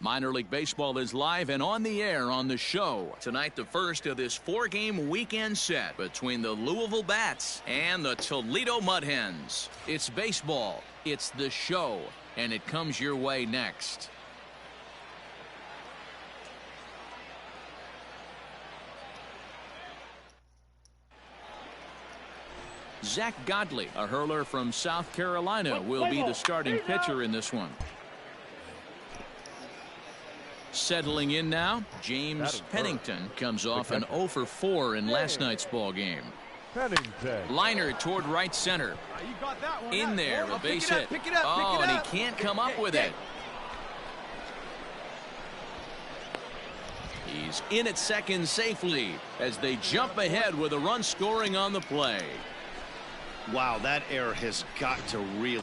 Minor League Baseball is live and on the air on the show. Tonight, the first of this 4-game weekend set between the Louisville Bats and the Toledo Mud Hens. It's baseball, it's the show, and it comes your way next. Zach Godley, a hurler from South Carolina, will be the starting pitcher in this one. Settling in now, James Pennington comes off an 0 for 4 in last night's ball game. Liner toward right center. In there, a base hit. Oh, and he can't come up with it. He's in at second safely as they jump ahead with a run scoring on the play. Wow, that error has got to really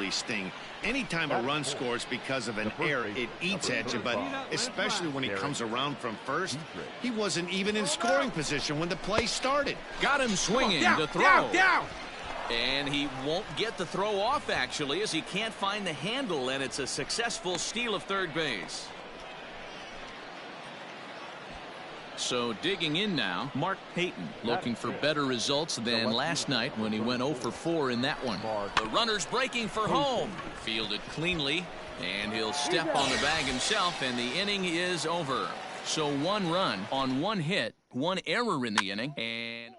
sting. Anytime a run scores because of an error, it eats at you, but especially when he comes around from first. He wasn't even in scoring position when the play started. Got him swinging to throw. And he won't get the throw off, actually, as he can't find the handle, and it's a successful steal of third base. So digging in now, Mark Payton looking for better results than last night when he went 0 for 4 in that one. The runner's breaking for home. Fielded cleanly, and he'll step on the bag himself, and the inning is over. So 1 run on 1 hit, 1 error in the inning, and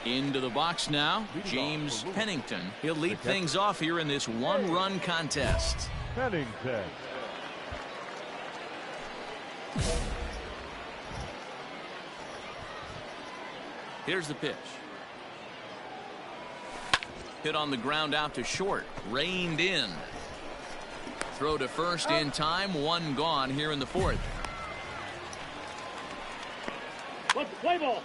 into the box now, James Pennington. He'll lead things off here in this 1-run contest. Pennington. Here's the pitch. Hit on the ground out to short. Reined in. Throw to first in time. 1 gone here in the 4th. What's the play ball?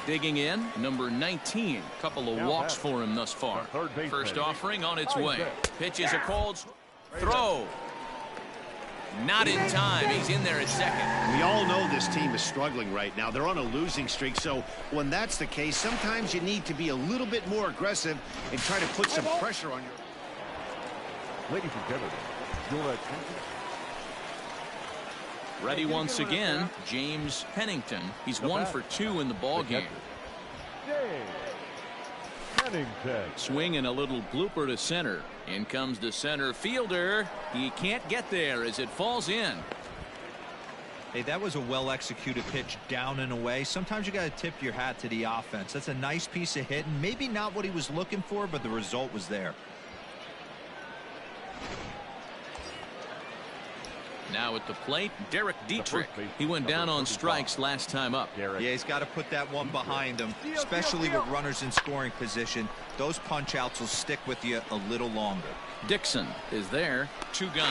Digging in, number 19. Couple of walks for him thus far. First offering on its way. Pitch is a cold throw. Not in time. He's in there at second. We all know this team is struggling right now. They're on a losing streak, so when that's the case, sometimes you need to be a little bit more aggressive and try to put some pressure on your... Ladies and gentlemen, your attention. Ready once again, James Pennington. He's 1 for 2 in the ball game. Swing and a little blooper to center. In comes the center fielder. He can't get there as it falls in. Hey, that was a well-executed pitch down and away. Sometimes you got to tip your hat to the offense. That's a nice piece of hitting. Maybe not what he was looking for, but the result was there. Now at the plate, Derek Dietrich. He went down on strikes last time up. Yeah, he's got to put that one behind him, especially with runners in scoring position. Those punch-outs will stick with you a little longer. Dixon is there. 2 gone.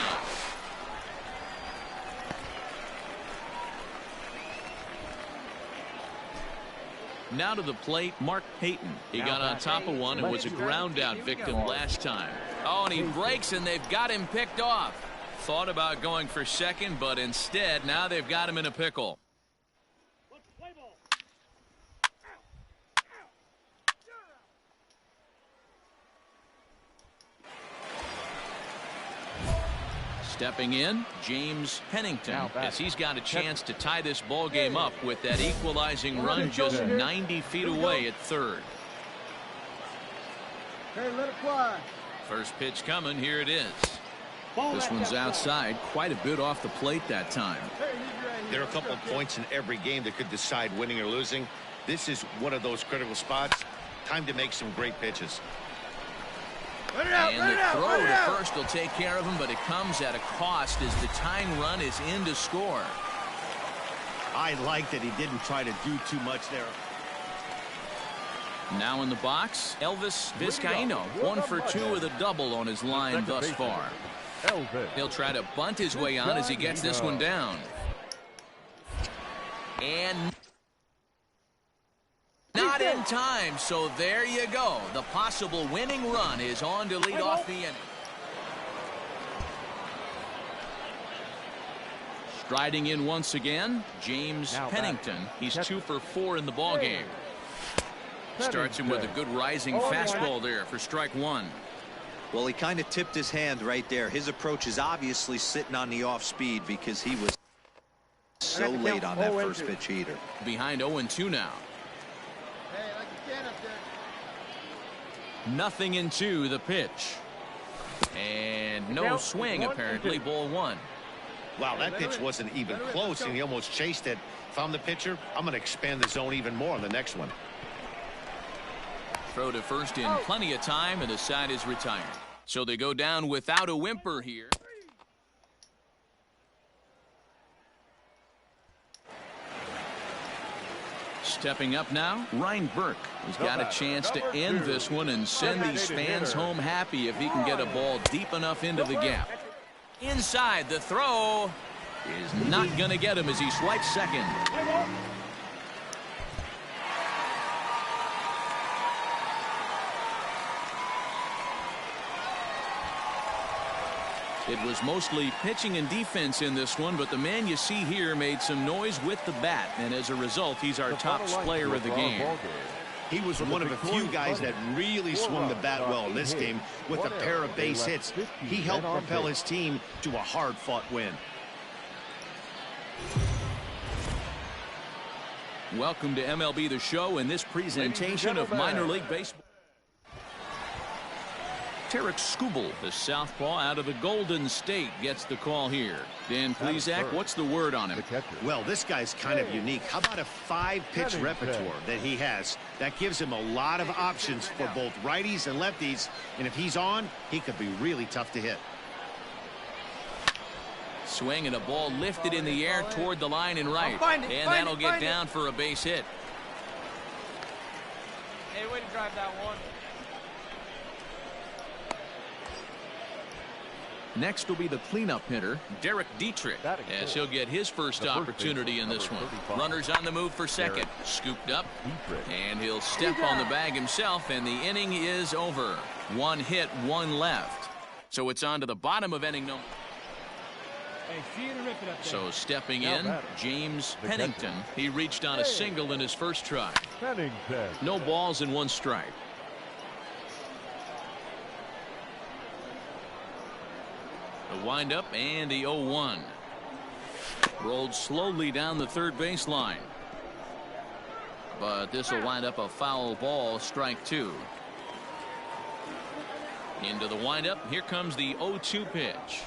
Now to the plate, Mark Payton. He got on top of one and was a ground-out victim last time. Oh, and he breaks, and they've got him picked off. Thought about going for second, but instead, now they've got him in a pickle. Stepping in, James Pennington, as he's got a chance to tie this ball game up with that equalizing run just 90 feet away at third. Hey, let it fly. First pitch coming, here it is. This one's outside, quite a bit off the plate that time. There are a couple of points in every game that could decide winning or losing. This is one of those critical spots. Time to make some great pitches. And the throw to first will take care of him, but it comes at a cost as the tying run is in to score. I like that he didn't try to do too much there. Now in the box, Elvis Vizcaino, 1 for 2 with a double on his line thus far. He'll try to bunt his way on as he gets this one down. And not in time, so there you go. The possible winning run is on to lead off the inning. Striding in once again, James Pennington. He's 2 for 4 in the ballgame. Starts him with a good rising fastball there for strike 1. Well, he kind of tipped his hand right there. His approach is obviously sitting on the off speed because he was so late on that first pitch heater. Behind 0-2 now. Nothing in 2, the pitch. And no swing, apparently. Ball 1. Wow, that pitch wasn't even close, and he almost chased it. If I'm the pitcher, I'm going to expand the zone even more on the next one. Throw to first in plenty of time, and the side is retired. So they go down without a whimper here. Stepping up now, Ryan Burke. He's got a chance to end this one and send these fans home happy if he can get a ball deep enough into the gap. Inside, the throw is not going to get him as he swipes second. It was mostly pitching and defense in this one, but the man you see here made some noise with the bat, and as a result, he's our top player of the game. He was one of a few guys that really swung the bat well in this game with a pair of base hits. He helped propel his team to a hard-fought win. Welcome to MLB The Show and this presentation of minor league baseball. Tarek Skubal, the southpaw out of the Golden State, gets the call here. Dan Plesac, what's the word on him? Well, this guy's kind of unique. How about a 5-pitch repertoire that he has? That gives him a lot of options for both righties and lefties, and if he's on, he could be really tough to hit. Swing and a ball lifted in the air toward the line and right, and that'll get down for a base hit. Hey, way to drive that one. Next will be the cleanup hitter, Derek Dietrich, as he'll get his first opportunity in this one. Runners on the move for second. Scooped up, and he'll step on the bag himself, and the inning is over. 1 hit, 1 left. So it's on to the bottom of inning number. So stepping in, James Pennington. He reached on a single in his first try. No balls and 1 strike. The windup and the 0-1. Rolled slowly down the third baseline. But this will wind up a foul ball, strike 2. Into the windup. Here comes the 0-2 pitch.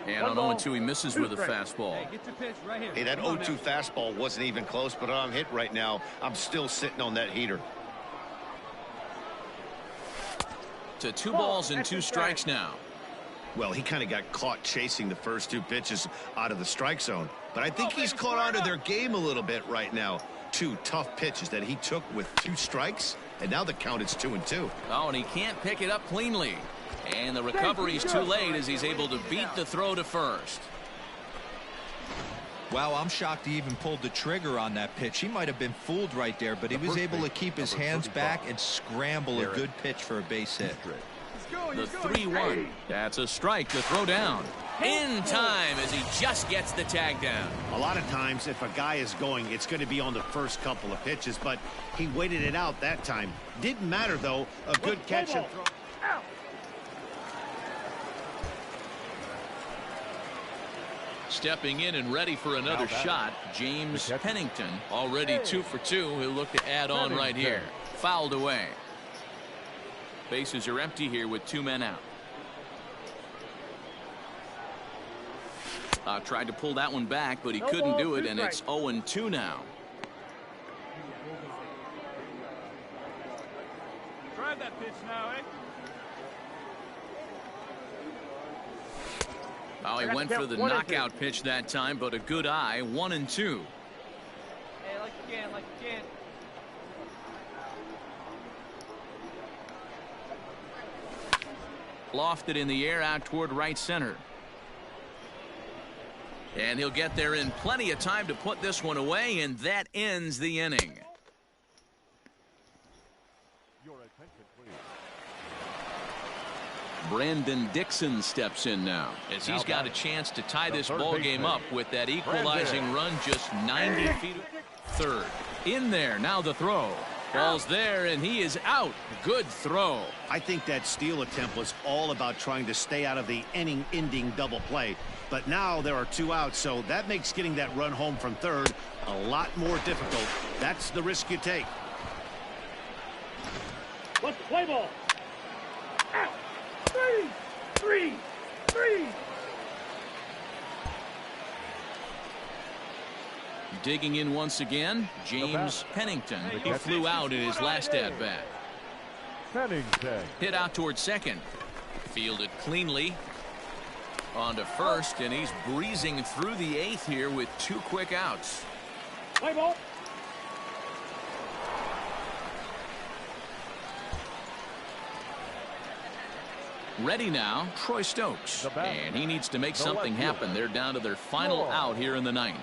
And on 0-2 he misses with a fastball. Hey, get your pitch right here. Hey, that 0-2 fastball wasn't even close, but I'm hit right now. I'm still sitting on that heater. To 2 balls and 2 strikes now. Well, he kind of got caught chasing the first 2 pitches out of the strike zone. But I think he's caught on to their game a little bit right now. 2 tough pitches that he took with 2 strikes, and now the count is 2-2. Oh, and he can't pick it up cleanly. And the recovery's too late as he's able to beat the throw to first. Wow, I'm shocked he even pulled the trigger on that pitch. He might have been fooled right there, but he was able to keep his hands back and scramble a good pitch for a base hit. The 3-1. That's a strike to throw down. In time as he just gets the tag down. A lot of times if a guy is going, it's going to be on the first couple of pitches, but he waited it out that time. Didn't matter, though. A good catch and throw. Stepping in and ready for another shot, James Pennington. Already 2 for 2. He'll look to add on right here. Fouled away. Bases are empty here with 2 men out. Tried to pull that one back, but he couldn't do it, and it's 0-2 now. Drive that pitch now, eh? Oh, he went for the knockout pitch that time, but a good eye. 1-2. Hey, like again, like again. Lofted in the air out toward right center. And he'll get there in plenty of time to put this one away, and that ends the inning. Brandon Dixon steps in now as he's got a chance to tie this ball game up with that equalizing run just 90 feet. Third. In there. Now the throw. Ball's there, and he is out. Good throw. I think that steal attempt was all about trying to stay out of the inning-ending double play. But now there are 2 outs, so that makes getting that run home from third a lot more difficult. That's the risk you take. What's the play ball? Out. 3. Digging in once again, James Pennington. He flew out in his last at-bat. Pennington. Hit out towards second. Fielded cleanly. On to first, and he's breezing through the 8th here with 2 quick outs. Play ball. Ready now, Troy Stokes. And he needs to make something happen. They're down to their final out here in the 9th.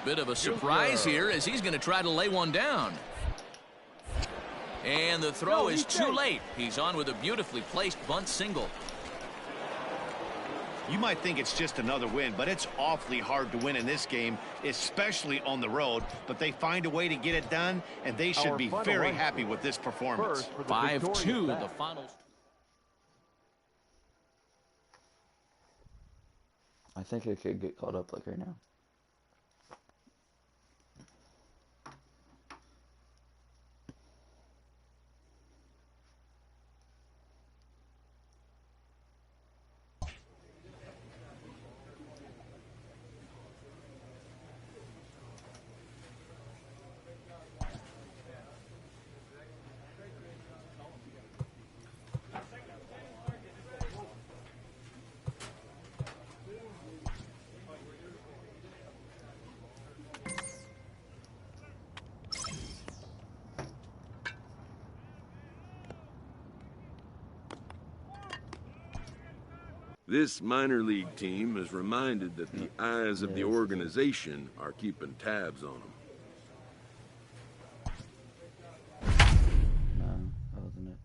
Bit of a surprise here as he's going to try to lay one down. And the throw is too late. He's on with a beautifully placed bunt single. You might think it's just another win, but it's awfully hard to win in this game, especially on the road. But they find a way to get it done, and they should be very happy with this performance. 5-2, the final. I think it could get caught up like right now. This minor league team is reminded that the eyes of the organization are keeping tabs on them. No, that wasn't it.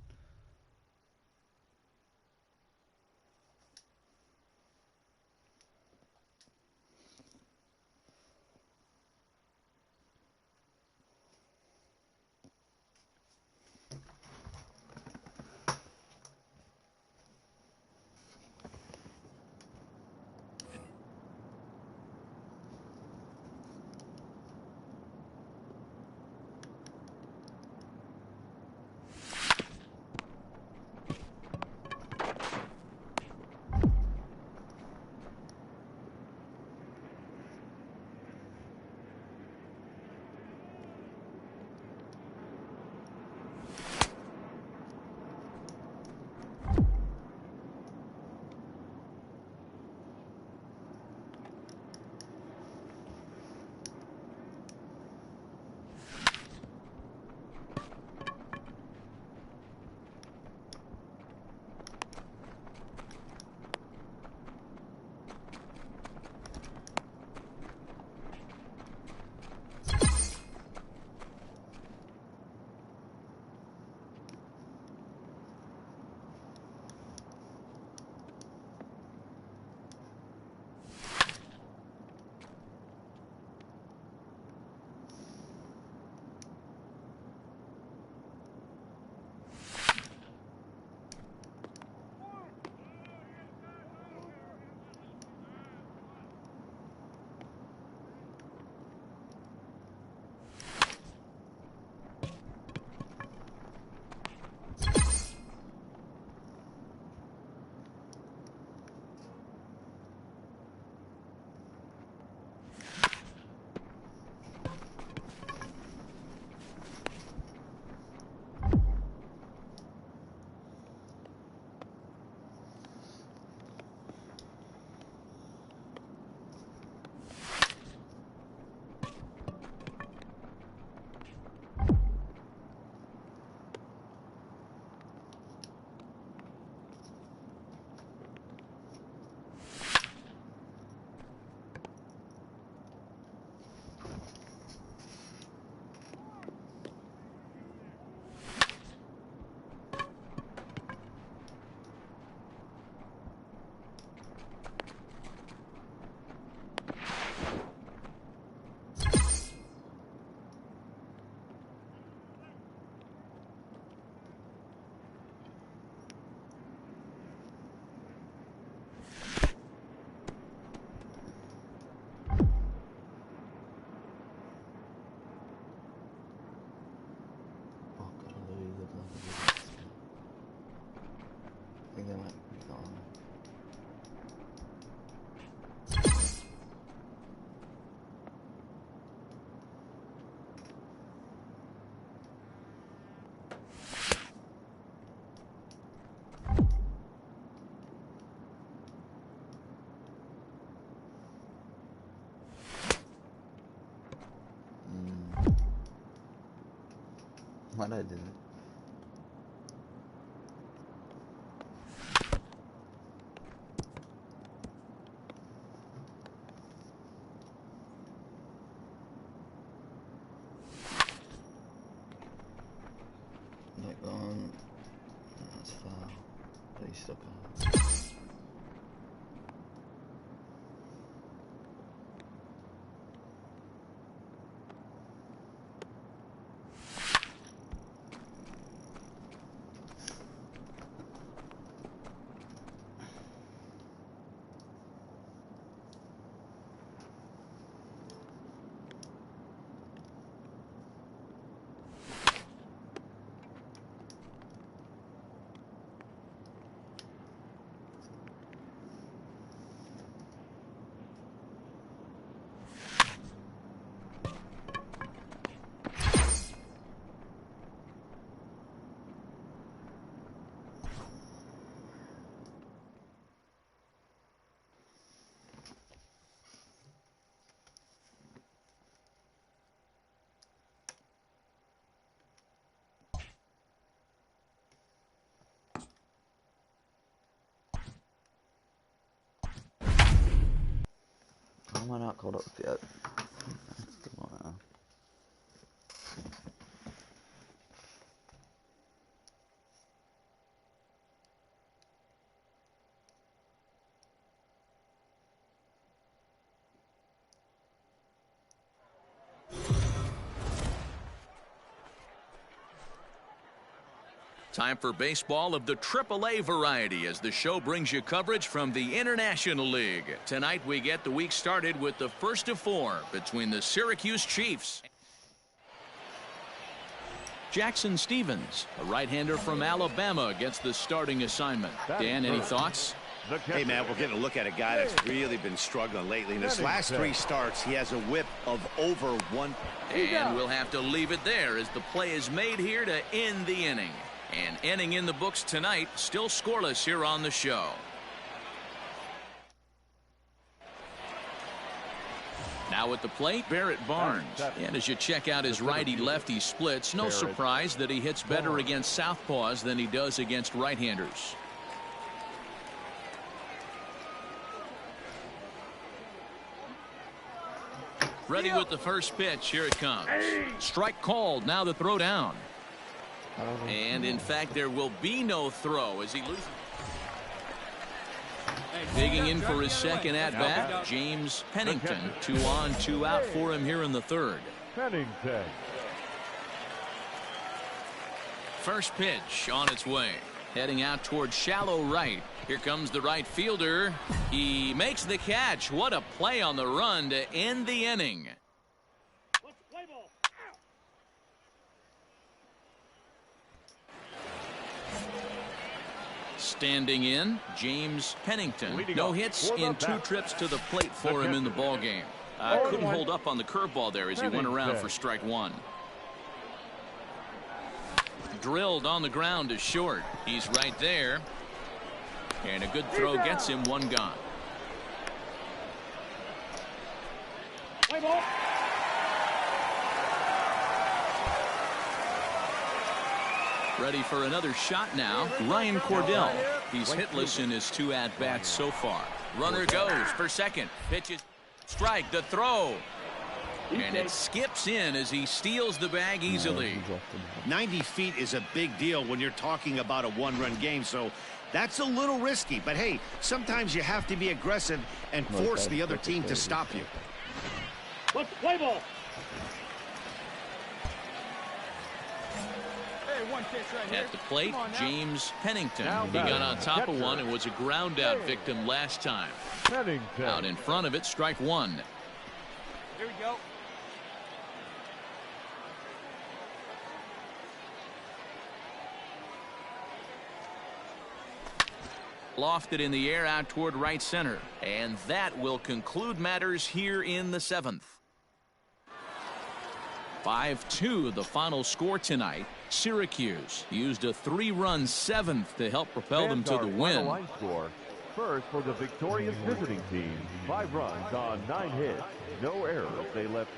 think they went gone. Why'd I do it? That gone. That's foul. But he's still gone. Why am I not called up yet? Come on now. Time for baseball of the AAA variety as the show brings you coverage from the International League. Tonight we get the week started with the first of 4 between the Syracuse Chiefs. Jackson Stevens, a right-hander from Alabama, gets the starting assignment. Dan, any thoughts? Hey, man, we're getting a look at a guy that's really been struggling lately. In his last 3 starts, he has a whip of over 1. And we'll have to leave it there as the play is made here to end the inning. And inning in the books tonight, still scoreless here on the show. Now at the plate, Barrett Barnes. And as you check out his righty-lefty splits, no surprise that he hits better against southpaws than he does against right-handers. Ready with the first pitch. Here it comes. Strike called. Now the throw down. And in fact, there will be no throw as he loses. Digging in for his second at-bat, James Pennington. 2 on, 2 out for him here in the third. Pennington. First pitch on its way. Heading out towards shallow right. Here comes the right fielder. He makes the catch. What a play on the run to end the inning. Standing in, James Pennington. No hits in 2 trips to the plate for him in the ballgame. Couldn't hold up on the curveball there as he went around for strike 1. Drilled on the ground to short. He's right there. And a good throw gets him 1 gone. Play ball. Ready for another shot now. Ryan Cordell. He's hitless in his 2 at-bats so far. Runner goes for second. Pitches. Strike. The throw. And it skips in as he steals the bag easily. 90 feet is a big deal when you're talking about a 1-run game, so that's a little risky. But hey, sometimes you have to be aggressive and force the other team to stop you. Let's play ball. At the plate, James Pennington. He got on top of one and was a ground out victim last time. Out in front of it, strike 1. Here we go. Lofted in the air out toward right center. And that will conclude matters here in the 7th. 5-2 the final score tonight. Syracuse used a 3-run 7th to help propel them to the win. Line score. First for the victorious visiting team. 5 runs on 9 hits. No errors. They left.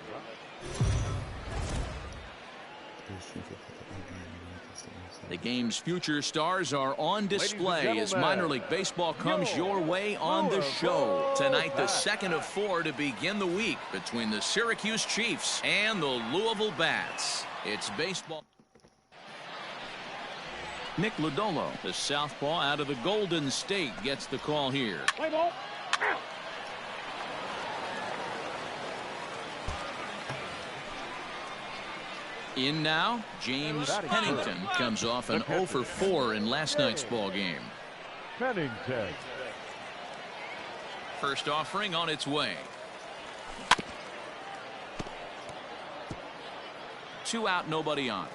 The game's future stars are on display as minor league baseball comes your way on the show. Tonight, the 2nd of 4 to begin the week between the Syracuse Chiefs and the Louisville Bats. It's baseball. Nick Lodolo, the southpaw out of the Golden State, gets the call here. Play ball. In now, James Pennington comes off an 0 for 4 in last night's ball game. Pennington. First offering on its way. 2 out, nobody on.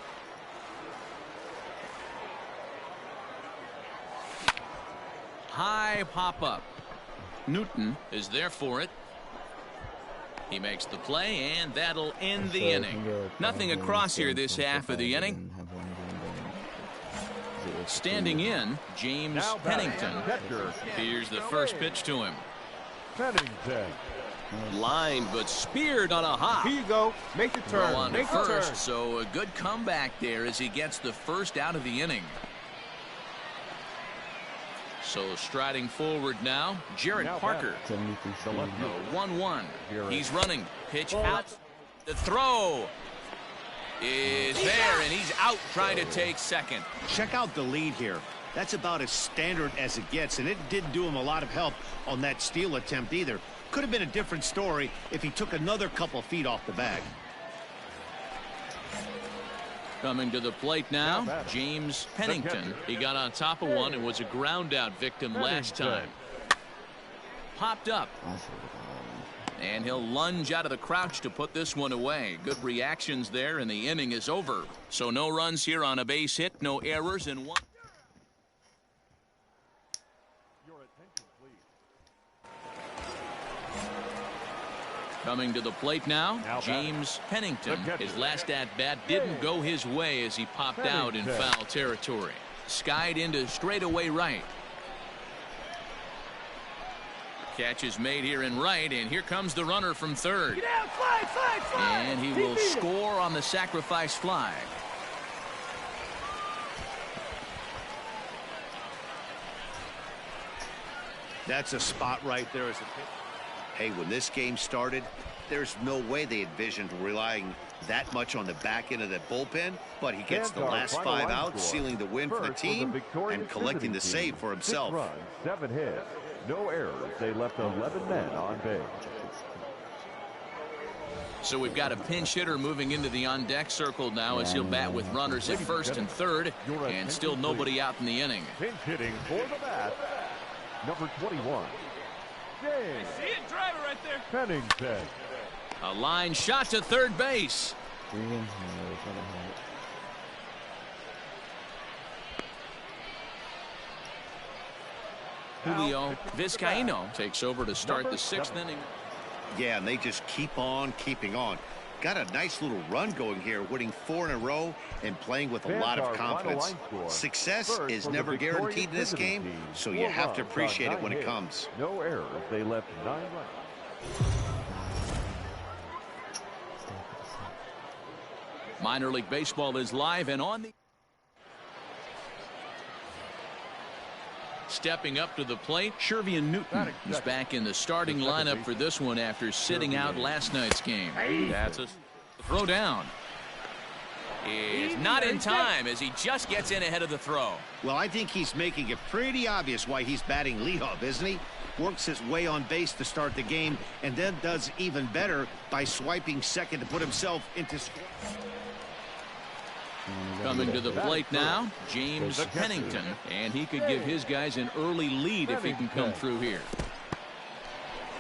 High pop up. Newton is there for it. He makes the play, and that'll end the inning. Nothing across here this half of the inning. Standing in, James Pennington. Here's the first pitch to him. Pennington. Lined but speared on a hop. Here you go. Make the turn. On to Make the turn. first, so a good comeback there as he gets the first out of the inning. So striding forward now, Jared Parker. 1-1. He's running. Pitch out. The throw is there, and he's out trying to take second. Check out the lead here. That's about as standard as it gets, and it didn't do him a lot of help on that steal attempt either. Could have been a different story if he took another couple feet off the bag. Coming to the plate now, James Pennington. He got on top of one and was a ground out victim last time. Popped up. And he'll lunge out of the crouch to put this one away. Good reactions there, and the inning is over. So no runs here on a base hit, no errors, and one. Coming to the plate now, James Pennington. His last at-bat didn't go his way as he popped out in foul territory. Skied into straightaway right. Catch is made here in right, and here comes the runner from third. Get out, fly. And he will score on the sacrifice fly. That's a spot right there as a pitch. Hey, when this game started, there's no way they envisioned relying that much on the back end of that bullpen, but he gets the last 5 outs, sealing the win for the team and collecting the save for himself. 6 runs, 7 hits, no errors. They left 11 men on base. So we've got a pinch hitter moving into the on-deck circle now as he'll bat with runners at first and third, and still nobody out in the inning. Pinch hitting for the bat, number 21. James. See it, drive it right there. Pennington. A line shot to third base. Julio Vizcaíno takes over to start the 6th inning. Yeah, and they just keep on keeping on. Got a nice little run going here, winning 4 in a row and playing with a lot of confidence. Success is never guaranteed in this game, so you have to appreciate it when it comes. No errors. They left 9 runs. Minor League Baseball is live and on the. Stepping up to the plate, Shervian Newton is back in the starting lineup for this one after sitting out last night's game. That's a throw down. Is not in time as he just gets in ahead of the throw. Well, I think he's making it pretty obvious why he's batting leadoff, isn't he? Works his way on base to start the game and then does even better by swiping second to put himself into score. Coming to the plate now, James Pennington, and he could give his guys an early lead if he can come through here.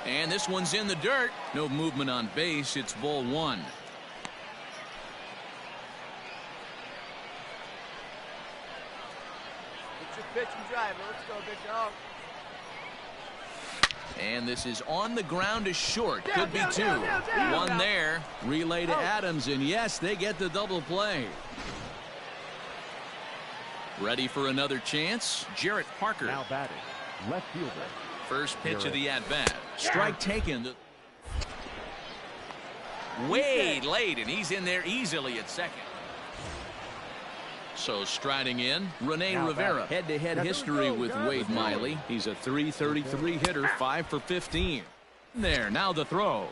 And this one's in the dirt. No movement on base. It's ball 1. Pitch and drive. Let's go, big dog. And this is on the ground to short. Down, Could be down, two. down, down, down. One there. Relay to Adams, and yes, they get the double play. Ready for another chance? Jarrett Parker. Now batting, left fielder. First pitch of the at-bat. Strike taken. Way late, and he's in there easily at second. So striding in, Rene Rivera. Head-to-head history with Wade Miley. He's a .333 hitter, 5 for 15. There, now the throw.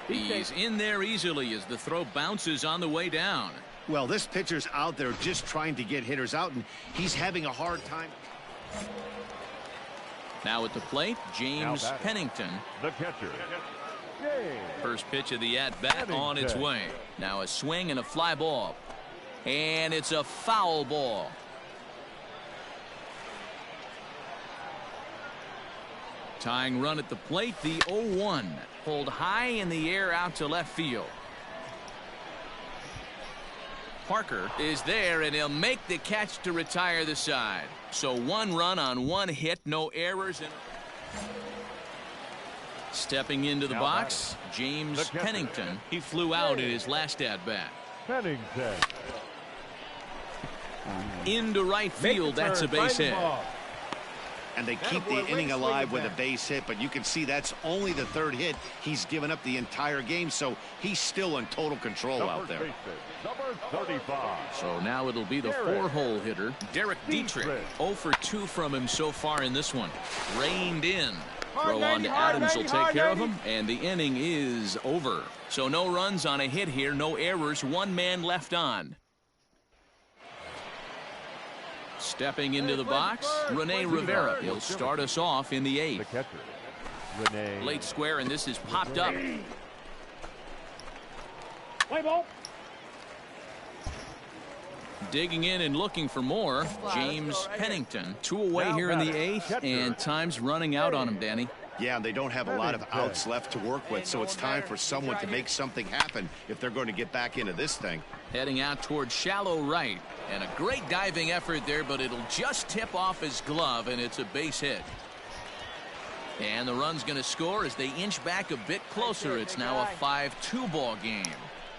He's in there easily as the throw bounces on the way down. Well, this pitcher's out there just trying to get hitters out, and he's having a hard time. Now at the plate, James Pennington. The catcher. First pitch of the at-bat on its way. Now a swing and a fly ball. And it's a foul ball. Tying run at the plate, the 0-1. Pulled high in the air out to left field. Parker is there, and he'll make the catch to retire the side. So one run on one hit, no errors. Stepping into the box, James Pennington. He flew out in his last at-bat. Pennington. Into right field, that's a base hit. And they keep the inning alive with a base hit, but you can see that's only the third hit. He's given up the entire game, so he's still in total control out there. Number 35. So now it'll be the four-hole hitter, Derek Dietrich. 0 for 2 from him so far in this one. Reined in. Throw on to Adams will take care of him, and the inning is over. So no runs on a hit here, no errors, one man left on. Stepping into the box, Rene Rivera. He'll start us off in the 8th. The catcher. Rene. Late square, and this is popped up. Play ball. Digging in and looking for more, James Pennington. 2 away here in the 8th, and time's running out on him, Danny. Yeah, they don't have a lot of outs left to work with, so it's time for someone to make something happen if they're going to get back into this thing. Heading out towards shallow right, and a great diving effort there, but it'll just tip off his glove, and it's a base hit. And the run's going to score as they inch back a bit closer. It's now a 5-2 ball game.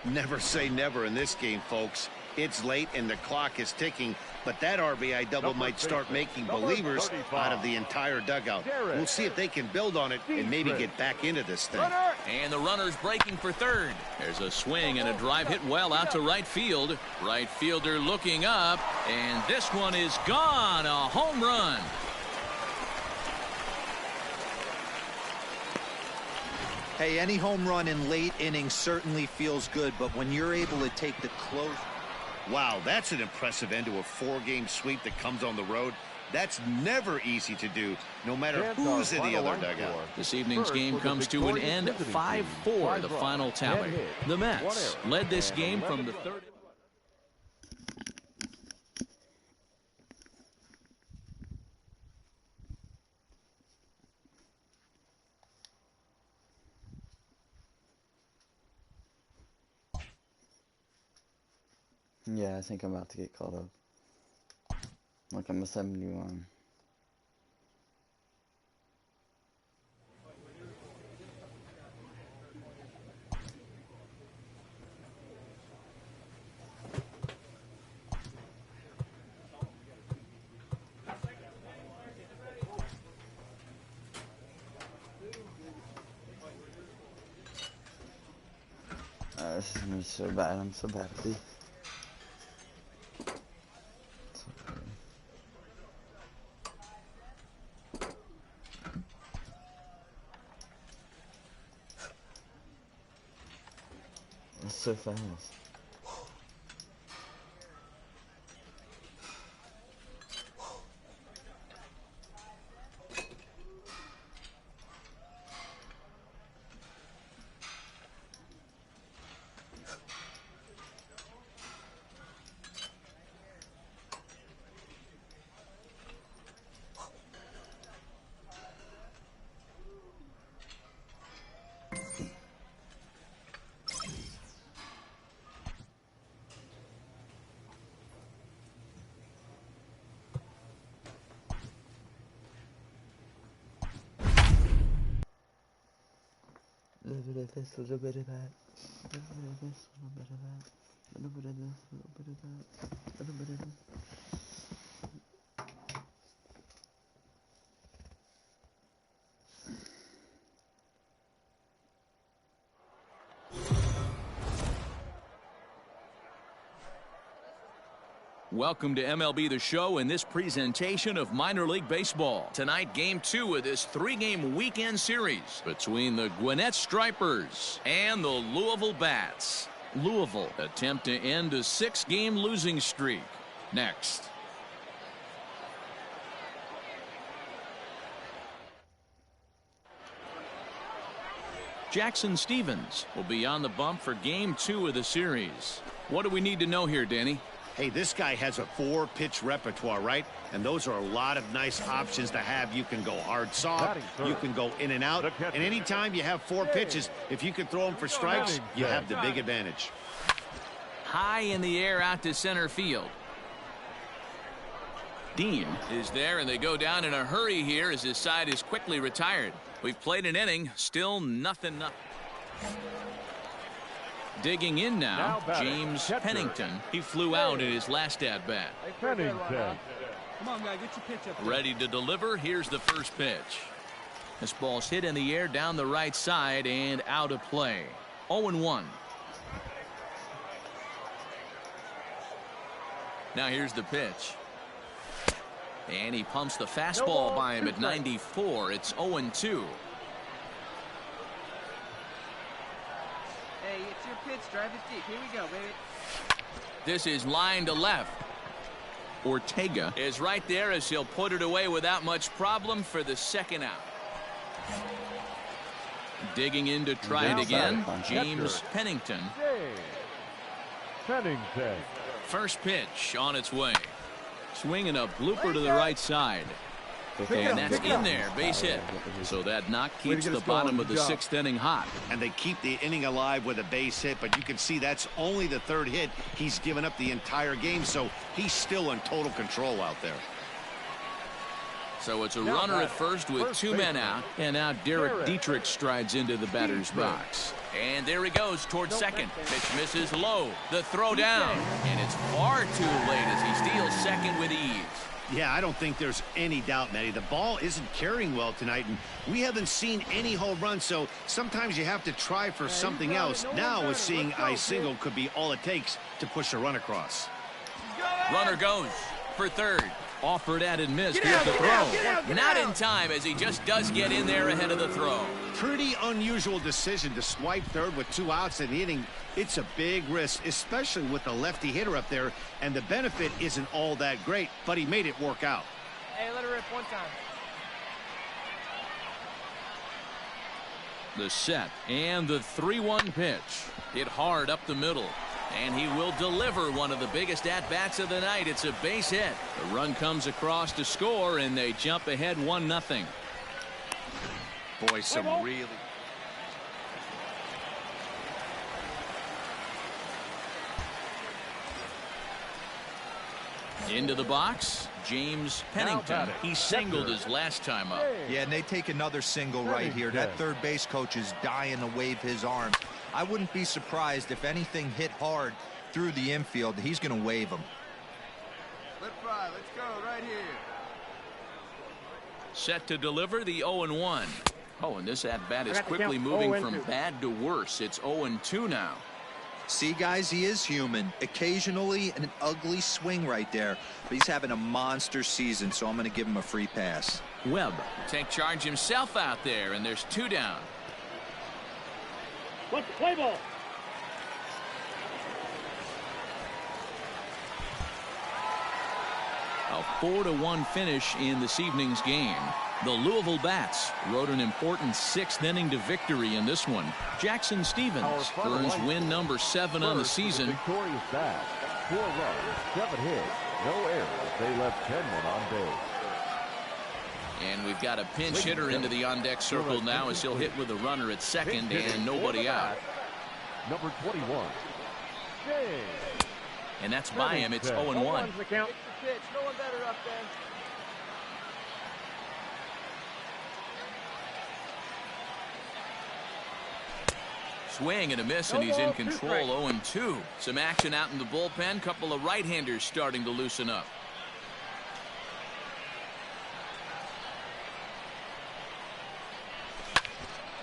Never say never in this game, folks. It's late and the clock is ticking, but that RBI double might start making believers out of the entire dugout. We'll see if they can build on it and maybe get back into this thing. And the runner's breaking for third. There's a swing and a drive hit well out to right field. Right fielder looking up, and this one is gone. A home run. Hey, any home run in late innings certainly feels good, but when you're able to take the close. Wow, that's an impressive end to a 4-game sweep that comes on the road. That's never easy to do, no matter who's in the other dugout. This evening's game comes to an end, 5-4, the final tally. The Mets led this game from the third. Yeah, I think I'm about to get caught up. Like I'm a 71. This is gonna be so bad. I'm so bad at these. It's so fast. bit of this, a little bit of that. A little bit of this, a little bit of that. A little bit of this, a little bit of that. A little bit of this. Welcome to MLB The Show in this presentation of minor league baseball. Tonight, game 2 of this 3-game weekend series between the Gwinnett Stripers and the Louisville Bats. Louisville attempt to end a 6-game losing streak. Next. Jackson Stevens will be on the bump for game 2 of the series. What do we need to know here, Danny? Hey, this guy has a 4-pitch repertoire, right? And those are a lot of nice options to have. You can go hard soft, you can go in and out, and anytime you have 4 pitches, if you can throw them for strikes, you have the big advantage. High in the air out to center field. Dean is there, and they go down in a hurry here as his side is quickly retired. We've played an inning, still nothing. Digging in now, James Pennington. He flew out in his last at-bat. Pennington. Come on, guy, get your pitch up there. Ready to deliver. Here's the first pitch. This ball's hit in the air down the right side and out of play. 0-1. Now here's the pitch. And he pumps the fastball by him at 94. It's 0-2. Hey, it's your pitch. Drive it deep. Here we go, baby. This is line to left. Ortega is right there as he'll put it away without much problem for the second out. Digging in to try it again, James Pennington. Pennington. First pitch on its way. Swinging a blooper to the right side. And that's in there, base hit. So that knock keeps the bottom of the 6th inning hot. And they keep the inning alive with a base hit, but you can see that's only the 3rd hit. He's given up the entire game, so he's still in total control out there. So it's a runner at first with 2 men out, and now Derek Dietrich strides into the batter's box. And there he goes towards second. Pitch misses low. The throw down, and it's far too late as he steals second with ease. Yeah, I don't think there's any doubt, Matty. The ball isn't carrying well tonight, and we haven't seen any home runs, so sometimes you have to try for something else. Now, with seeing I single could be all it takes to push a run across. Runner goes for third. Offered at and missed. Here's the throw. Not in time as he just does get in there ahead of the throw. Pretty unusual decision to swipe third with 2 outs in the inning. It's a big risk, especially with the lefty hitter up there, and the benefit isn't all that great, but he made it work out. Hey, let her rip one time. The set and the 3-1 pitch. Hit hard up the middle. And he will deliver one of the biggest at-bats of the night. It's a base hit. The run comes across to score, and they jump ahead 1-0. Boy, some really... Into the box, James Pennington. He singled his last time up. Yeah, and they take another single right here. That third base coach is dying to wave his arms. I wouldn't be surprised if anything hit hard through the infield. He's going to wave them. Let's fly. Let's go right here. Set to deliver the 0-1. Oh, and this at-bat is quickly moving from bad to worse. It's 0-2 now. See, guys, he is human. Occasionally an ugly swing right there, but he's having a monster season, so I'm going to give him a free pass. Webb take charge himself out there, and there's 2 down. What's the play ball? A 4-1 finish in this evening's game. The Louisville Bats rode an important 6th inning to victory in this one. Jackson Stevens earns win number 7 on the season. Victorious Bats, 4 runs, 7 hits, no errors. They left 10 men on base. And we've got a pinch hitter into the on-deck circle now as he'll hit with a runner at second and nobody out. Number 21. And that's by him. It's 0-1. It's the pitch. No one better up there. Swing and a miss, and he's in control. 0-2. Some action out in the bullpen. Couple of right-handers starting to loosen up.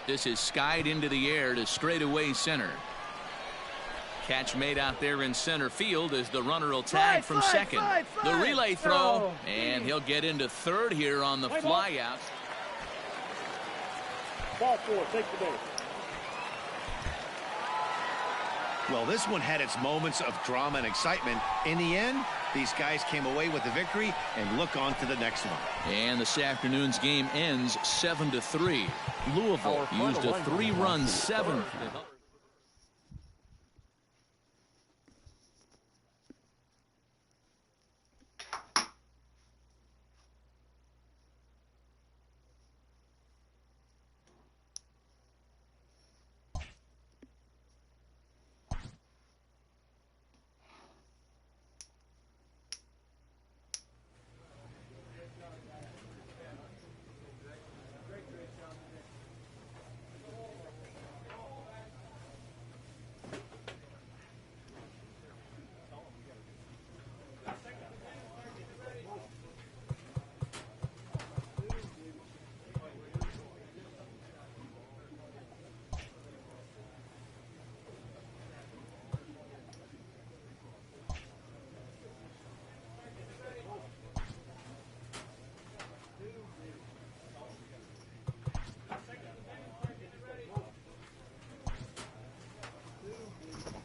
This is skied into the air to straightaway center. Catch made out there in center field as the runner will tag from second. The relay throw, and he'll get into third here on the flyout. Ball 4, take the base. Well, this one had its moments of drama and excitement. In the end, these guys came away with the victory and look on to the next one. And this afternoon's game ends 7-3. Louisville used a 3-run seventh.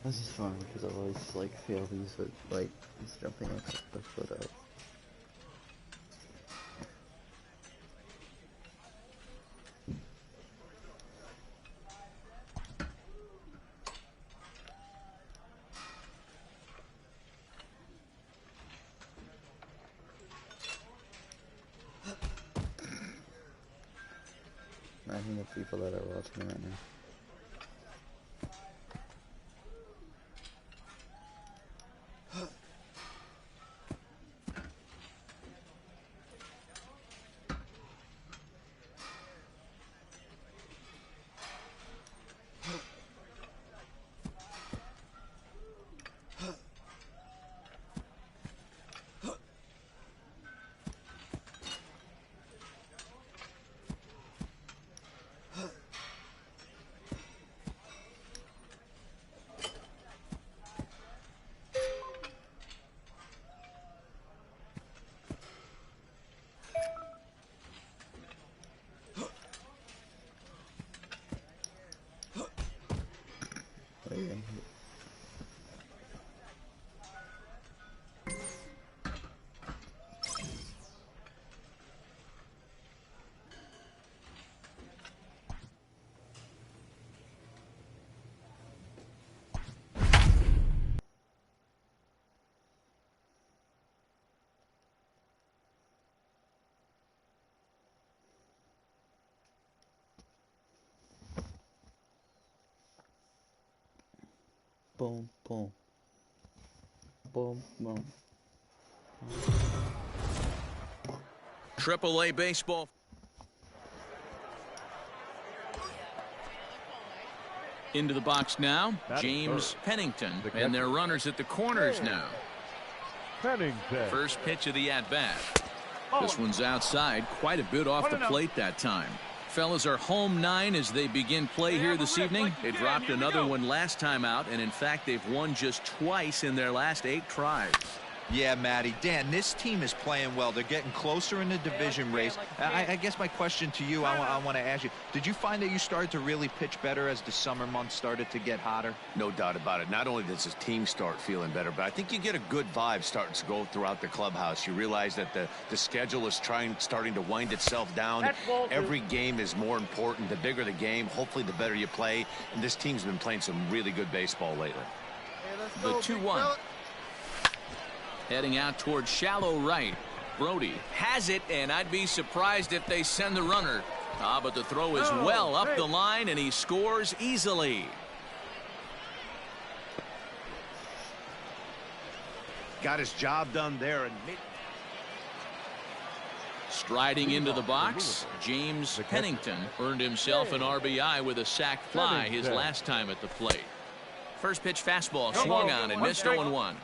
This is fun because I always like fail these with like just jumping up the foot out. Imagine the people that are watching right now. Boom, boom. Boom, boom. AAA baseball. Into the box now, James Pennington, and their runners at the corners now. Pennington. First pitch of the at-bat. This one's outside, quite a bit off the plate that time. Fellas are home 9 as they begin play here this evening. They dropped another one last time out, and in fact, they've won just twice in their last 8 tries. Yeah, Matty. Dan, this team is playing well. They're getting closer in the division race. I guess my question to you, I want to ask you, did you find that you started to really pitch better as the summer months started to get hotter? No doubt about it. Not only does his team start feeling better, but I think you get a good vibe starting to go throughout the clubhouse. You realize that the schedule is starting to wind itself down. Every game is more important. The bigger the game, hopefully the better you play. And this team's been playing some really good baseball lately. The 2-1. Heading out towards shallow right. Brody has it, and I'd be surprised if they send the runner. But the throw is well up the line, and he scores easily. Got his job done there. And Striding into the box, James Pennington earned himself an RBI with a sac fly his last time at the plate. First pitch fastball swung on and missed 0-1.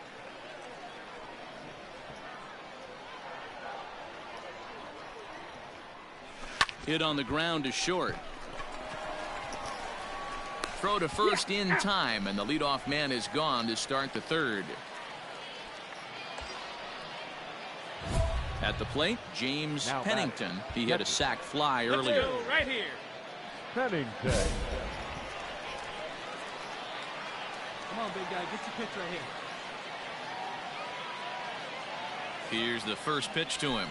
Hit on the ground to short. Throw to first in time, and the leadoff man is gone to start the third. At the plate, James Pennington. He hit a sac fly earlier. Right here. Pennington. Come on, big guy. Get your pitch right here. Here's the first pitch to him.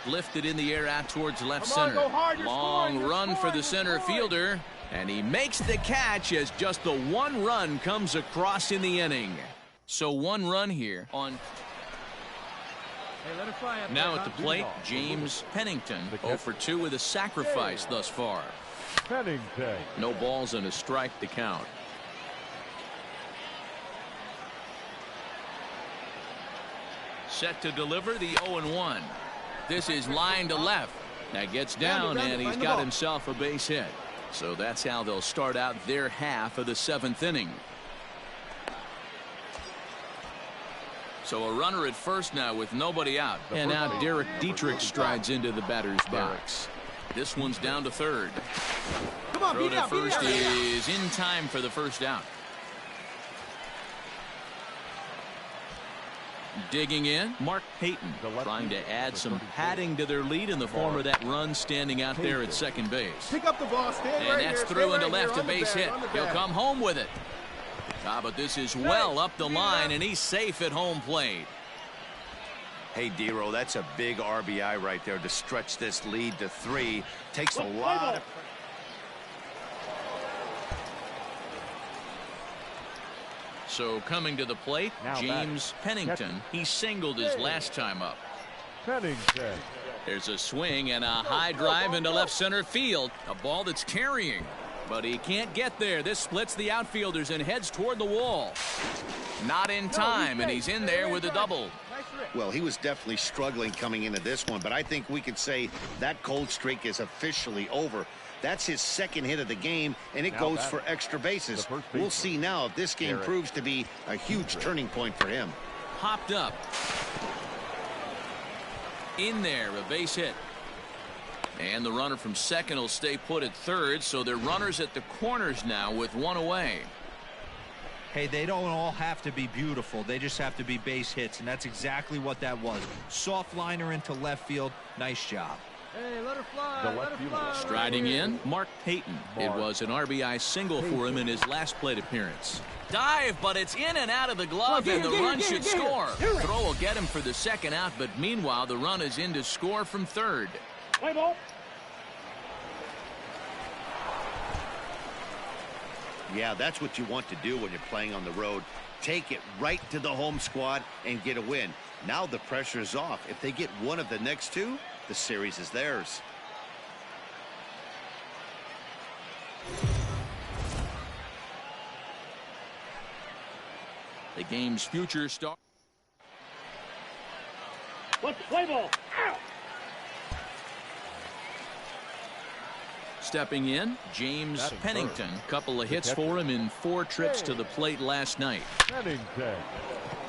Lifted in the air out towards left Come on, center. go hard, you're Long scoring, you're run for scoring, the center you're scoring. fielder. And he makes the catch as just the one run comes across in the inning. So one run here on. Hey, let it fly up Now there, at the huh? plate, James Pennington. 0 for 2 with a sacrifice thus far. Pennington. No balls and a strike to count. Set to deliver the 0-1. This is line to left. That gets down, and he's got himself a base hit. So that's how they'll start out their half of the 7th inning. So a runner at first now with nobody out. And now Derek Dietrich strides into the batter's box. This one's down to third. Come on, Throw beat it to out, beat it first out. is in time for the first out. Digging in, Mark Payton, trying to add some padding to their lead in the form of that run standing out there at second base. Pick up the ball, stand And right that's here, through stay into right here, left, a on the base bat, hit. on the He'll bat. come home with it. But this is well up the line, and he's safe at home plate. Hey, D-Row, that's a big RBI right there to stretch this lead to 3. Takes a lot of... So coming to the plate, James Pennington. He singled his last time up. Pennington. There's a swing and a high drive into left center field. A ball that's carrying, but he can't get there. This splits the outfielders and heads toward the wall. Not in time, and he's in there with a double. Well, he was definitely struggling coming into this one, but I think we could say that cold streak is officially over. That's his second hit of the game, and it goes for extra bases. We'll see now if this game proves to be a huge turning point for him. Hopped up. In there, a base hit. And the runner from second will stay put at third, so they're runners at the corners now with one away. Hey, they don't all have to be beautiful. They just have to be base hits, and that's exactly what that was. Soft liner into left field. Nice job. Hey, let her fly, let her fly. Striding in, Mark Payton. It was an RBI single for him in his last plate appearance. Dive, but it's in and out of the glove, and the run should score. Throw will get him for the second out, but meanwhile, the run is in to score from third. Play ball. Yeah, that's what you want to do when you're playing on the road. Take it right to the home squad and get a win. Now the pressure is off. If they get one of the next two, the series is theirs. The game's future star. Let's play ball. Ow. Stepping in, James Pennington. Couple of hits for him in 4 trips to the plate last night. Pennington.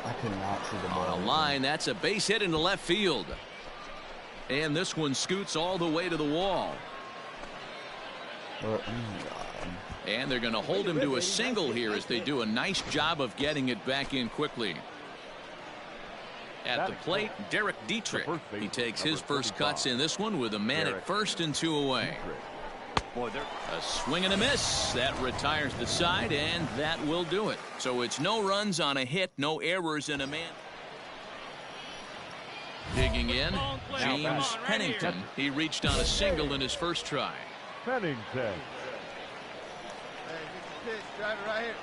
I could not see the ball. On a line, that's a base hit into left field. And this one scoots all the way to the wall. And they're going to hold him to a single here as they do a nice job of getting it back in quickly. At the plate, Derek Dietrich. He takes his first cuts in this one with a man at first and 2 away. A swing and a miss. That retires the side, and that will do it. So it's no runs on a hit, no errors, and a man. Digging in, James Pennington. He reached on a single in his first try. Pennington. Hey, get your pitch, drive it right here.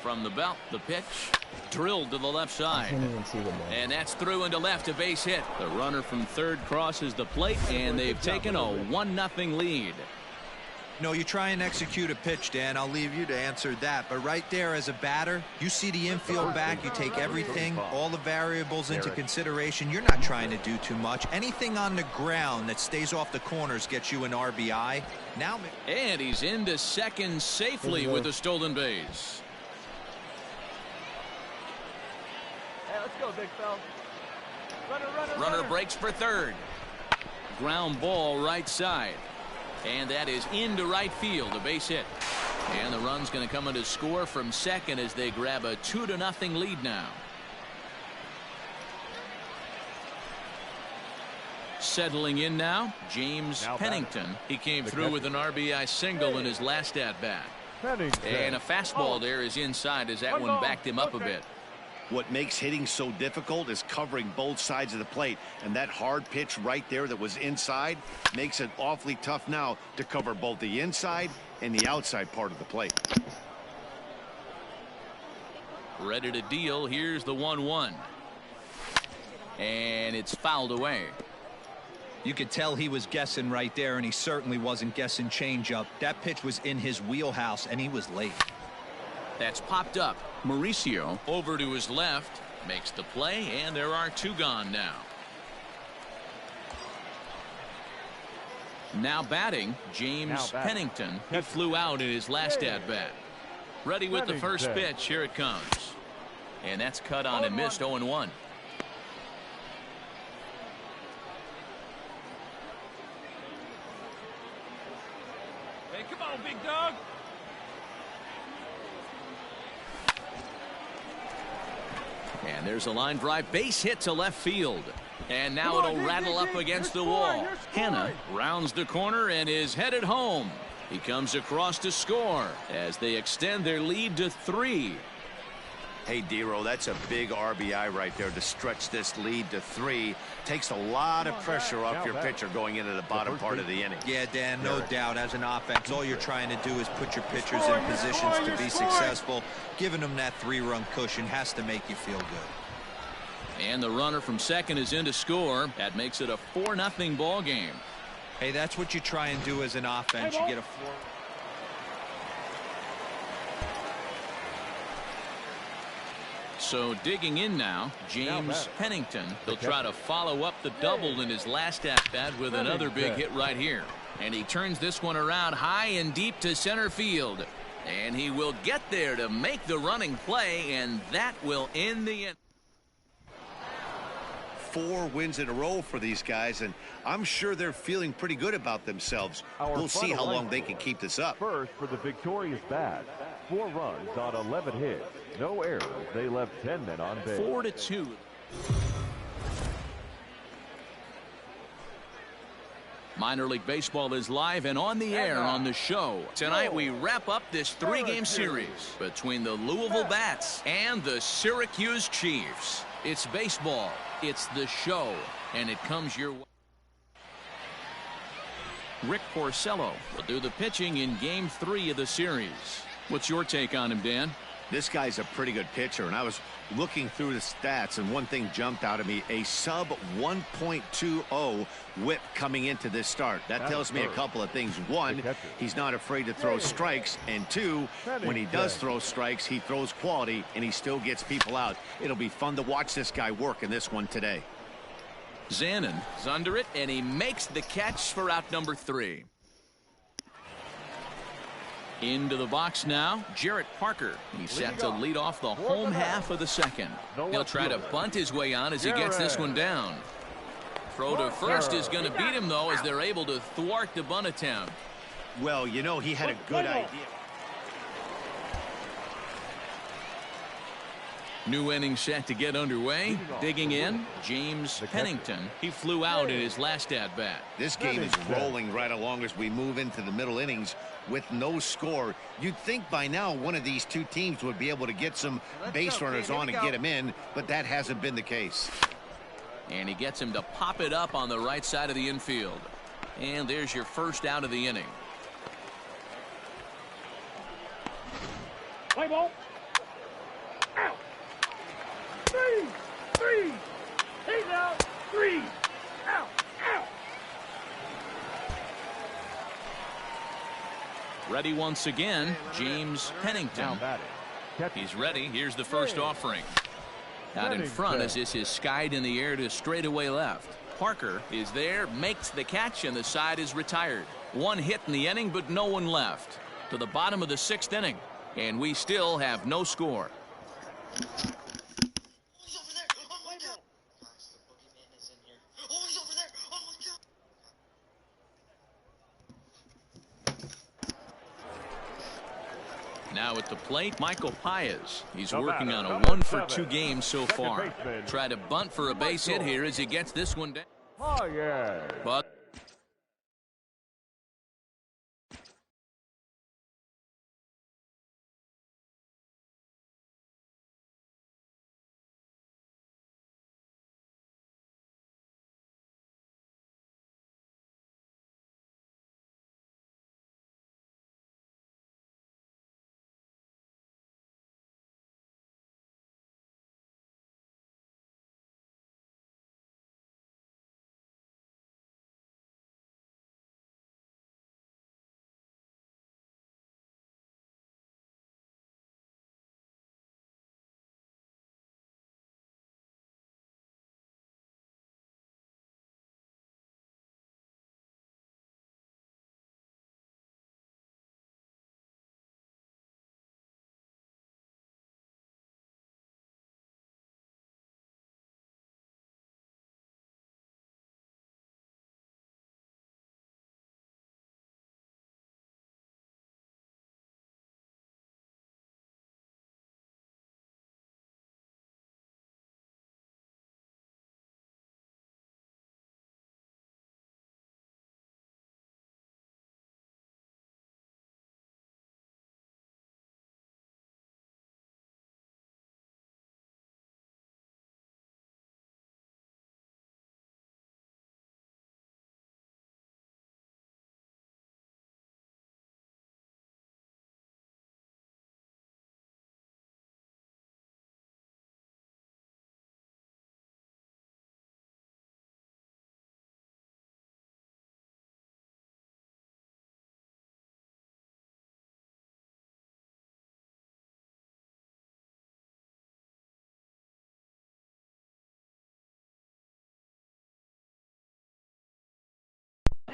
From the belt, the pitch drilled to the left I side. can't even see the ball. And that's through into left, a base hit. The runner from third crosses the plate, and they've taken a 1-0 lead. No, you try and execute a pitch, Dan. I'll leave you to answer that. But right there as a batter, you see the infield back. You take everything, all the variables into consideration. You're not trying to do too much. Anything on the ground that stays off the corners gets you an RBI. Now, and he's into second safely with a stolen base. Hey, let's go, big fella. Runner breaks for third. Ground ball right side. And that is into right field, a base hit. And the run's going to come in to score from second as they grab a 2-0 lead now. Settling in now, James Pennington. He came through with an RBI single in his last at-bat. And a fastball there is inside as that one backed him up a bit. What makes hitting so difficult is covering both sides of the plate, and that hard pitch right there that was inside makes it awfully tough now to cover both the inside and the outside part of the plate. Ready to deal. Here's the 1-1. And it's fouled away. you could tell he was guessing right there, and he certainly wasn't guessing changeup. That pitch was in his wheelhouse, and he was late. That's popped up. Mauricio over to his left, makes the play, and there are two gone now. Now batting, James Pennington. He flew out in his last at-bat. Ready with the first pitch. Here it comes. And that's cut on and missed. 0-1. Hey, come on, big dog. And there's a line drive, base hit to left field. And now it'll rattle up against the wall. Hanna rounds the corner and is headed home. He comes across to score as they extend their lead to 3. Hey, Dero, that's a big RBI right there to stretch this lead to 3. Takes a lot of pressure off your pitcher going into the bottom part of the inning. Yeah, Dan, no doubt. As an offense, all you're trying to do is put your pitchers in positions to be successful. Giving them that 3-run cushion has to make you feel good. And the runner from second is in to score. That makes it a 4-0 ball game. Hey, that's what you try and do as an offense. You get a 4. So digging in now, James Pennington. He'll try to follow up the double in his last at-bat with another big hit right here. And he turns this one around high and deep to center field. And he will get there to make the running play, and that will end the inning. 4 wins in a row for these guys, and I'm sure they're feeling pretty good about themselves. We'll see how long they can keep this up. First for the victorious Bats, 4 runs on 11 hits, no errors. They left 10 men on base. 4-2. Minor League Baseball is live and on the air on the show. Tonight we wrap up this 3-game series between the Louisville Bats and the Syracuse Chiefs. It's baseball, it's the show, and it comes your way. Rick Porcello will do the pitching in Game 3 of the series. What's your take on him, Dan? This guy's a pretty good pitcher, and I was looking through the stats, and one thing jumped out at me: a sub 1.20 whip coming into this start. That tells me a couple of things. 1, he's not afraid to throw strikes, and 2, when he does throw strikes, he throws quality, and he still gets people out. It'll be fun to watch this guy work in this one today. Zannon is under it, and he makes the catch for out number 3. Into the box now, Jarrett Parker. He's set to lead off the home half of the second. He'll try to bunt his way on as he gets this one down. Throw to first is going to beat him, though, as they're able to thwart the bunt attempt. Well, you know, he had a good idea. New inning set to get underway. Digging in, James Pennington. He flew out in his last at-bat. This game is rolling right along as we move into the middle innings with no score. You'd think by now one of these two teams would be able to get some base runners on and get him in, but that hasn't been the case. And he gets him to pop it up on the right side of the infield. And there's your first out of the inning. Play ball. Out. 3. He's out. 3. Out. Ready once again, James Pennington. He's ready. Here's the first offering. Out in front as this is skied in the air to straightaway left. Parker is there, makes the catch, and the side is retired. One hit in the inning, but no one left. To the bottom of the 6th inning, and we still have no score. Now at the plate, Michael Paez. He's working on a 1-for-2 game so far. Try to bunt for a base hit here as he gets this one down. But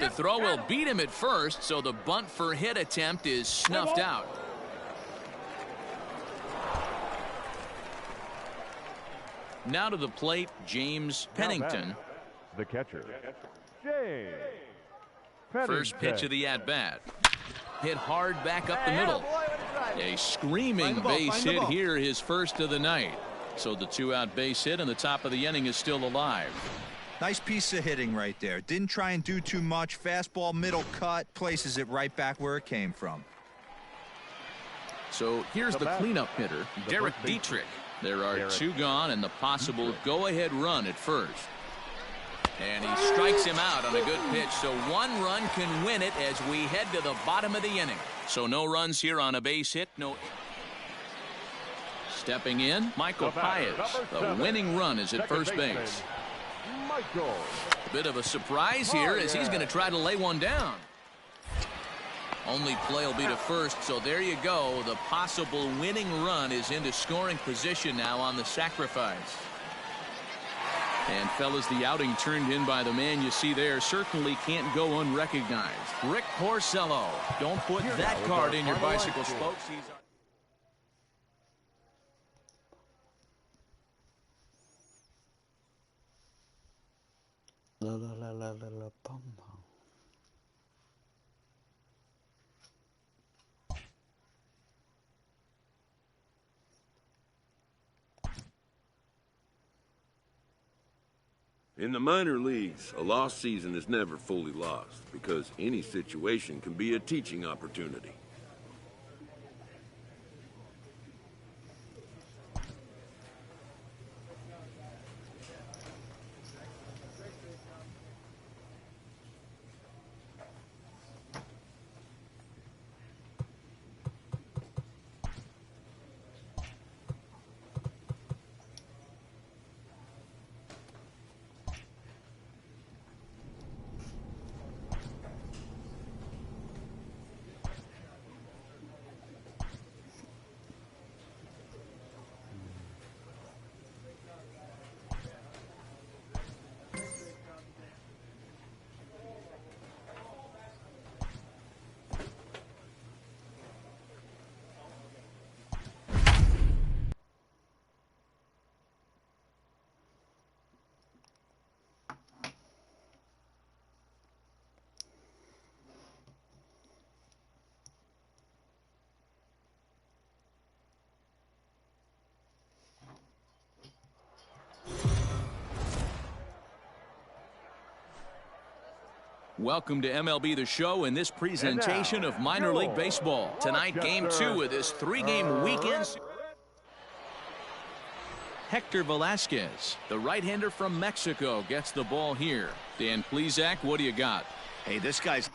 the throw will beat him at first, so the bunt for hit attempt is snuffed out. Now to the plate, James Pennington. The catcher, James Pennington. First pitch of the at-bat. Hit hard back up the middle. A screaming base hit here, his first of the night. So the 2-out base hit and the top of the inning is still alive. Nice piece of hitting right there. Didn't try and do too much. Fastball, middle cut, places it right back where it came from. So here's the cleanup hitter, Derek Dietrich. There are 2 gone and the possible go-ahead run at first. And he strikes him out on a good pitch, so 1 run can win it as we head to the bottom of the inning. So no runs here on a base hit. No. Stepping in, Michael Paez. The winning run is at first base. A bit of a surprise here as he's going to try to lay one down. Only play will be to first, so there you go. The possible winning run is into scoring position now on the sacrifice. And fellas, the outing turned in by the man you see there certainly can't go unrecognized. Rick Porcello. Don't put that card in your bicycle spokes. He's La la la la la la pum pum. In the minor leagues, a lost season is never fully lost because any situation can be a teaching opportunity. Welcome to MLB The Show in this presentation of minor league baseball. Tonight, Game 2 of this 3-game weekend. Hector Velasquez, the right-hander from Mexico, gets the ball here. Dan Plesac, what do you got? Hey, this guy's...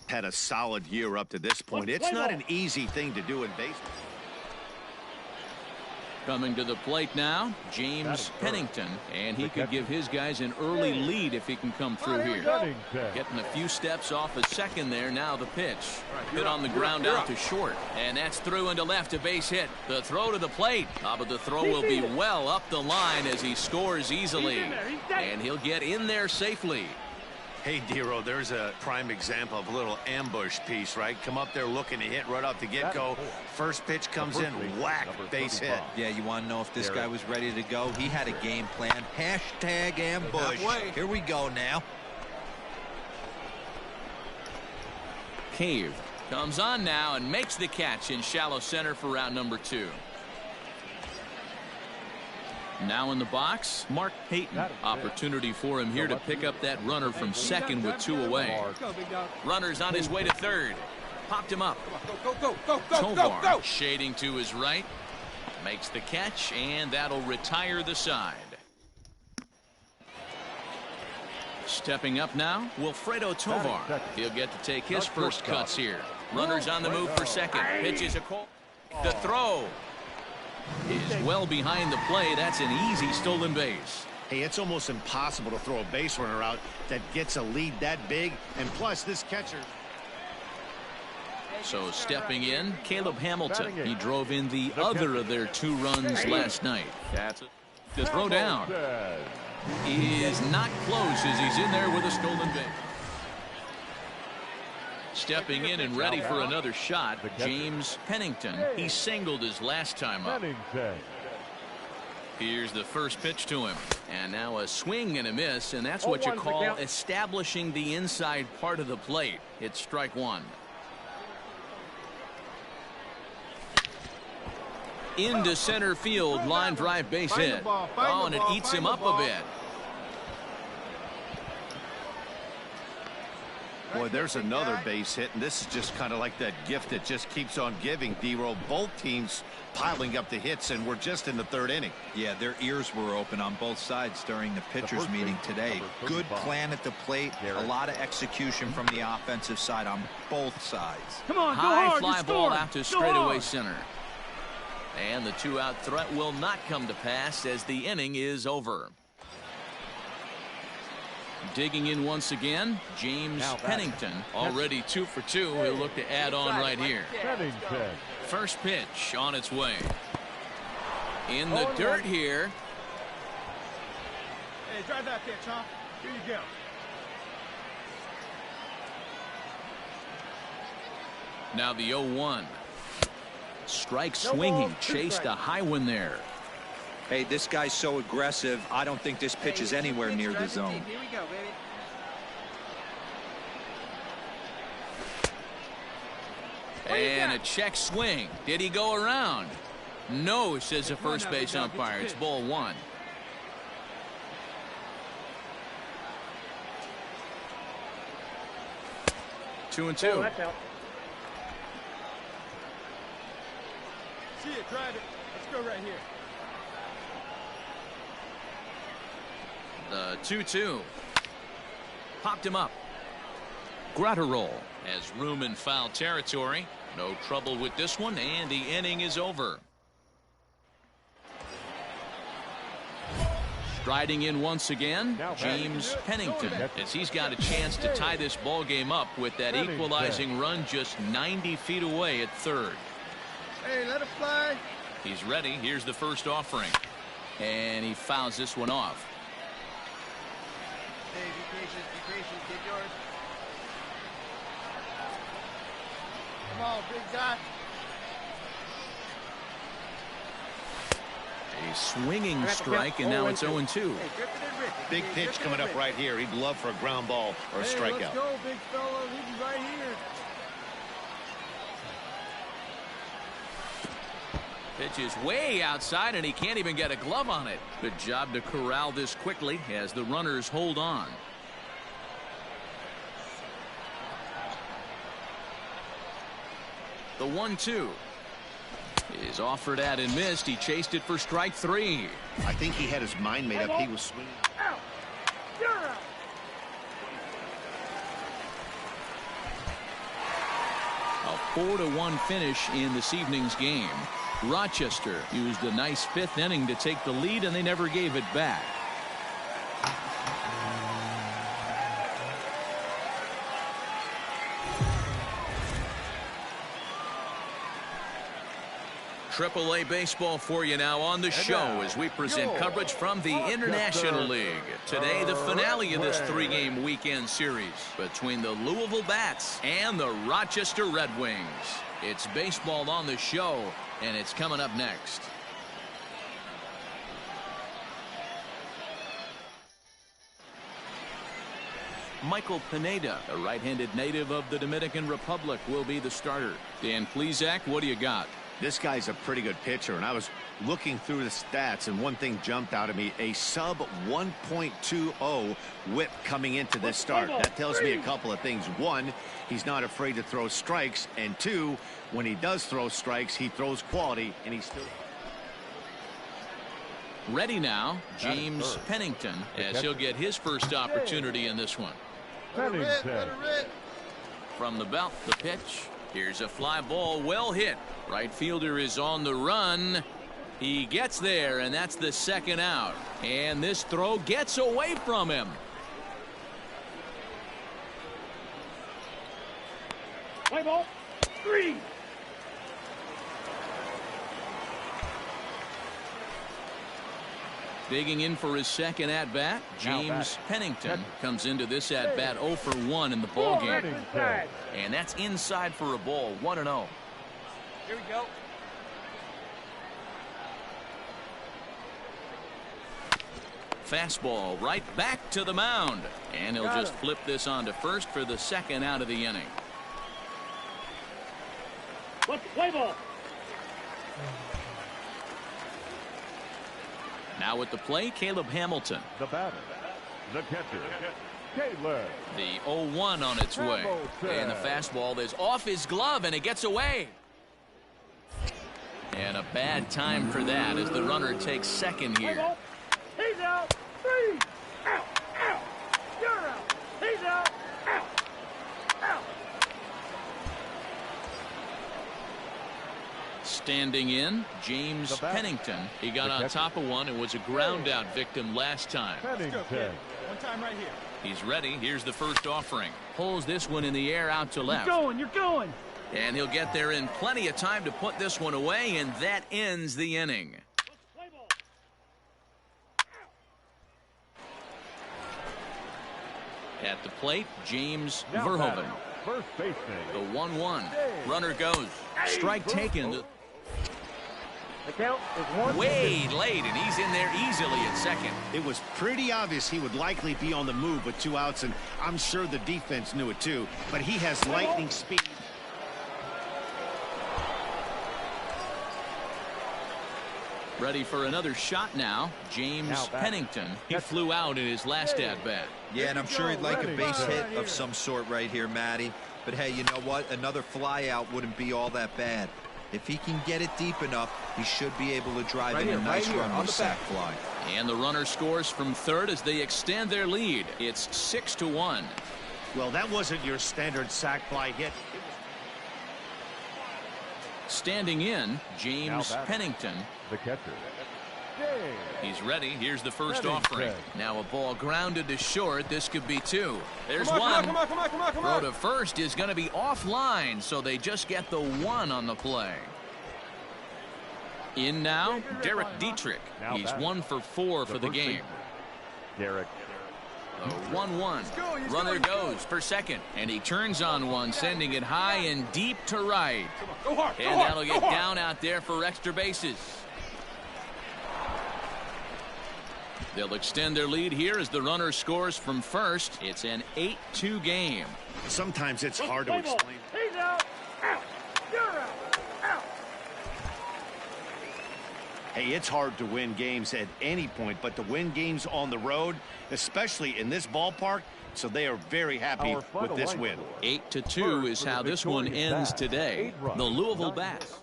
had a solid year up to this point. It's not an easy thing to do in baseball. Coming to the plate now, James Pennington, and he could give his guys an early lead if he can come through here. Getting a few steps off a second there. Now the pitch. Hit on the ground out to short, and that's through into left, a base hit. The throw to the plate, but the throw will be well up the line as he scores easily, and he'll get in there safely. Hey, Dero, there's a prime example of a little ambush piece, right? Come up there looking to hit right off the get-go. First pitch comes in, whack, base hit. Yeah, you want to know if this guy was ready to go? He had a game plan. Hashtag ambush. Here we go now. Cave comes on now and makes the catch in shallow center for out number 2. Now in the box, Mark Payton. Opportunity for him here to pick up that runner from second with 2 away. Runner's on his way to third. Popped him up. Tovar shading to his right. Makes the catch, and that'll retire the side. Stepping up now, Wilfredo Tovar. He'll get to take his first cuts here. Runner's on the move for second. Pitches a call. The throw is well behind the play. That's an easy stolen base. Hey, it's almost impossible to throw a base runner out that gets a lead that big, and plus this catcher. So stepping in, Caleb Hamilton. He drove in the other of their 2 runs last night. That's it. The throw down is not close as he's in there with a stolen base. Stepping in and ready for another shot, James Pennington. He singled his last time up. Here's the first pitch to him, and now a swing and a miss, and that's what you call establishing the inside part of the plate. It's strike 1. Into center field, line drive base hit. Oh, and it eats him up a bit. Boy, there's another base hit, and this is just kind of like that gift that just keeps on giving, D-Roll. Both teams piling up the hits, and we're just in the third inning. Yeah, their ears were open on both sides during the pitchers meeting today. Good plan at the plate, a lot of execution from the offensive side on both sides. Come on, go High hard, fly you're ball scoring. out to Go straightaway hard. center. And the two-out threat will not come to pass as the inning is over. Digging in once again, James Pennington, already 2 for 2. He'll look to add on right here. Pennington. First pitch on its way. In the dirt here. Hey, drive that pitch, huh? Here you go. Now the 0-1. Strike swinging, chased a high one there. Hey, this guy's so aggressive, I don't think this pitch is anywhere near the zone. Here we go, baby. And a check swing. Did he go around? No, says the first base umpire. It's ball 1. Two and two. Oh, that's out. See it, drive it. Let's go right here. The 2-2. Popped him up. Gratterol has room in foul territory. No trouble with this one, and the inning is over. Striding in once again, James Pennington, as he's got a chance to tie this ball game up with that equalizing run just 90 feet away at third. Hey, let it fly. He's ready. Here's the first offering. And he fouls this one off. Hey, be patient, get yours. Come on, big guy. A swinging strike, and now it's 0-2. Hey, Griffin and Ricky. Big pitch coming up right here. He'd love for a ground ball or a strikeout. Let's go, big fella. He's right here. Pitch is way outside, and he can't even get a glove on it. Good job to corral this quickly as the runners hold on. The 1-2 is offered at and missed. He chased it for strike 3. I think he had his mind made up. He was swinging. Out. You're out. A 4-1 finish in this evening's game. Rochester used a nice 5th inning to take the lead, and they never gave it back. AAA baseball for you now on the show as we present coverage from the International League. Today, the finale of this 3-game weekend series between the Louisville Bats and the Rochester Red Wings. It's baseball on the show, and it's coming up next. Michael Pineda, a right-handed native of the Dominican Republic, will be the starter. Dan Plesac, what do you got? This guy's a pretty good pitcher, and I was looking through the stats, and one thing jumped out at me, a sub 1.20 whip coming into this start. That tells me a couple of things. One, he's not afraid to throw strikes, and two, when he does throw strikes, he throws quality, and he's still... Ready now, James Pennington, as he'll get his first opportunity in this one. Pennington. From the belt, the pitch. Here's a fly ball, well hit. Right fielder is on the run. He gets there, and that's the second out. And this throw gets away from him. Play ball. 3. Digging in for his second at-bat, James Pennington comes into this at-bat 0 for 1 in the ballgame. And that's inside for a ball, 1-0. Here we go. Fastball right back to the mound. And he'll just flip this on to first for the second out of the inning. What's the play ball? Now at the plate, Caleb Hamilton. The batter, the catcher, Taylor. The 0-1 on its way. And the fastball is off his glove, and it gets away. And a bad time for that as the runner takes second here. He's out. 3. Out. Out. You're out. He's out. Out. Out. Standing in, James Pennington. He got on top of one and was a ground out victim last time. Pennington. One time right here. He's ready. Here's the first offering. Pulls this one in the air out to left. You're going. And he'll get there in plenty of time to put this one away, and that ends the inning. Play ball. At the plate, James Now Verhoeven. batting, first baseman. The 1-1. Runner goes. Strike taken. The count is 1. Way late, and he's in there easily at second. It was pretty obvious he would likely be on the move with 2 outs, and I'm sure the defense knew it too, but he has lightning speed. Ready for another shot now. James Pennington. He flew out in his last at-bat. Yeah, and I'm sure he'd like a base hit of some sort right here, Matty. But hey, you know what? Another fly out wouldn't be all that bad. If he can get it deep enough, he should be able to drive in a nice run with a sac fly. And the runner scores from third as they extend their lead. It's 6-1. Well, that wasn't your standard sac fly hit. Standing in, James Pennington. The catcher. He's ready. Here's the first offering. Now a ball grounded to short. This could be 2. There's one. Come on. Throw to first is going to be offline, so they just get the 1 on the play. In now, Derek Dietrich. He's 1 for 4 for the game. Derek. The 1-1. Runner goes for second, and he turns on one, sending it high and deep to right. Go hard. And that'll get down out there for extra bases. They'll extend their lead here as the runner scores from first. It's an 8-2 game. Sometimes it's hard to explain. He's out. Out. You're out. Out. Hey, it's hard to win games at any point, but to win games on the road, especially in this ballpark, so they are very happy with this win. 8-2 is how this one ends today. The Louisville Bats.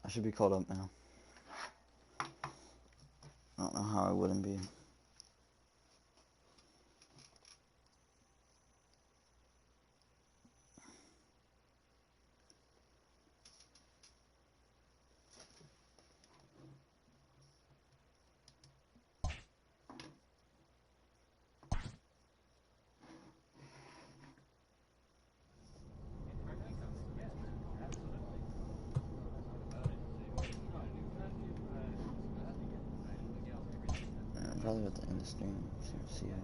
I should be called up now. I don't know how I wouldn't be. Probably at the end of the stream, see how